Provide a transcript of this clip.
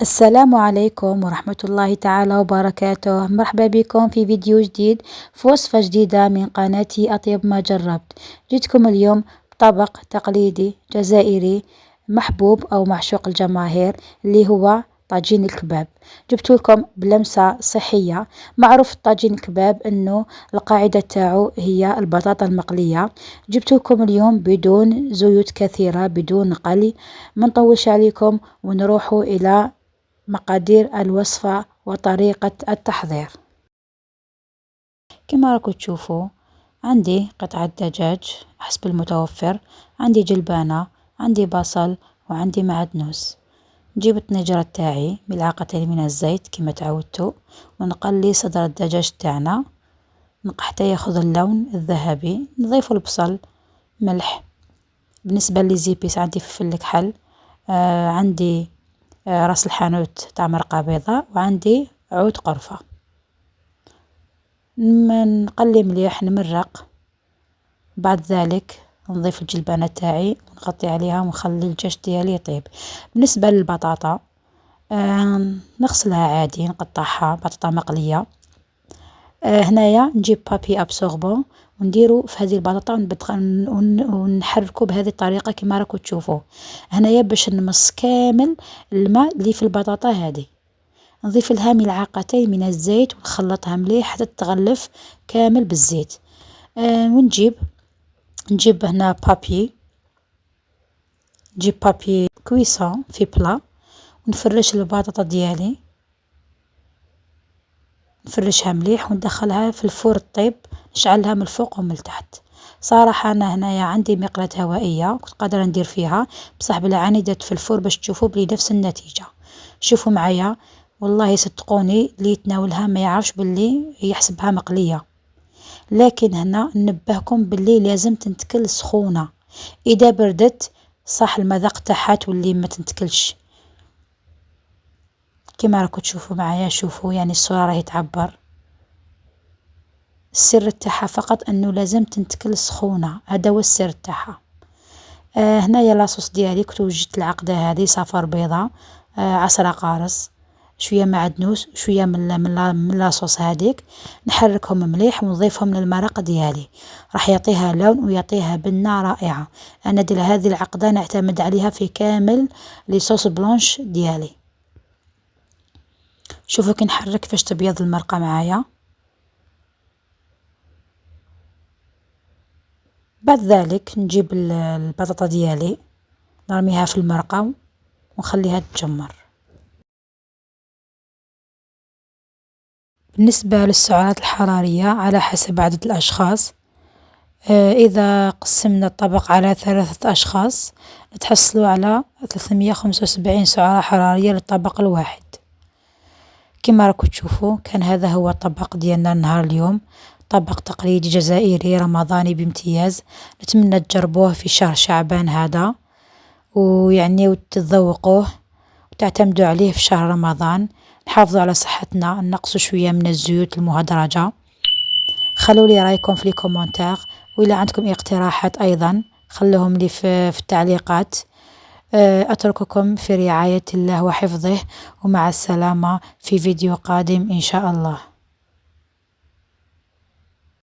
السلام عليكم ورحمة الله تعالى وبركاته. مرحبا بكم في فيديو جديد، في وصفة جديدة من قناتي أطيب ما جربت. جيتكم اليوم بطبق تقليدي جزائري محبوب أو معشوق الجماهير، اللي هو طاجين الكباب. جبت لكم بلمسة صحية. معروف طاجين الكباب أنه القاعدة تاعو هي البطاطا المقلية. جبت لكم اليوم بدون زيوت كثيرة، بدون قلي. ما نطولش عليكم ونروح إلى مقادير الوصفة وطريقة التحضير. كما راكم تشوفوا، عندي قطعة دجاج حسب المتوفر، عندي جلبانة، عندي بصل، وعندي معدنوس. نجيب الطنجرة تاعي، ملعقتين من الزيت كما تعودتوا، ونقلي صدر الدجاج تاعنا حتى ياخذ اللون الذهبي. نضيف البصل، ملح. بالنسبة للزيبيس عندي فلفل كحل، عندي راس الحانوت تاع مرقة بيضاء، وعندي عود قرفة. نقلي مليح، نمرق. بعد ذلك نضيف الجلبانة تاعي ونغطي عليها ونخلي الدجاج ديالي يطيب. بالنسبة للبطاطا، نغسلها عادي، نقطعها بطاطا مقلية. هنايا نجيب بابي ابسوربون ونديرو في هذه البطاطا ونحركو بهذه الطريقة كما راكم تشوفوا. هنايا باش نمص كامل الماء اللي في البطاطا هذه. نضيف لها ملعقتين من الزيت ونخلطها مليح حتى تغلف كامل بالزيت. نجيب هنا بابي، نجيب بابي كويسون في بلا، ونفرش البطاطا ديالي، نفرشها مليح وندخلها في الفور الطيب، نشعلها من الفوق ومن التحت. صراحة أنا هنايا عندي مقلاة هوائية كنت قادرة ندير فيها، بصح بالعاني درت في الفور باش تشوفوا بلي نفس النتيجة. شوفوا معايا، والله صدقوني اللي يتناولها ما يعرفش باللي يحسبها مقلية. لكن هنا ننبهكم باللي لازم تنتكل سخونة، إذا بردت صح المذاق تاعها تولي ما تنتكلش. كما راكم تشوفوا معايا، شوفوا يعني الصورة راهي تعبر. السر تاعها فقط انه لازم تنتكل سخونة، هذا هو السر تاعها. هنايا لاصوص ديالي كنت وجدت العقدة هذه صفر بيضة، عصرة قارص، شوية معدنوس، شوية من لاصوص هذيك. نحركهم مليح ونضيفهم للمرق ديالي، راح يعطيها لون ويعطيها بنة رائعة. انا ديال هذه العقدة نعتمد عليها في كامل لي صوص بلونش ديالي. شوفوا كي نحرك كيفاش تبيض المرقة معايا. بعد ذلك نجيب البطاطا ديالي، نرميها في المرقة ونخليها تجمر. بالنسبة للسعرات الحرارية على حسب عدد الأشخاص، إذا قسمنا الطبق على 3 أشخاص نتحصلوا على 375 سعرة حرارية للطبق الواحد. كما راكم تشوفوا، كان هذا هو الطبق ديالنا نهار اليوم، طبق تقليدي جزائري رمضاني بامتياز. نتمنى تجربوه في شهر شعبان هذا، ويعني وتذوقوه وتعتمدوا عليه في شهر رمضان. نحافظوا على صحتنا، نقصوا شوية من الزيوت المهدرجة. خلوا لي رايكم في الكومنتار، وإذا عندكم اقتراحات أيضا خلوهم لي في التعليقات. أترككم في رعاية الله وحفظه، ومع السلامة في فيديو قادم إن شاء الله.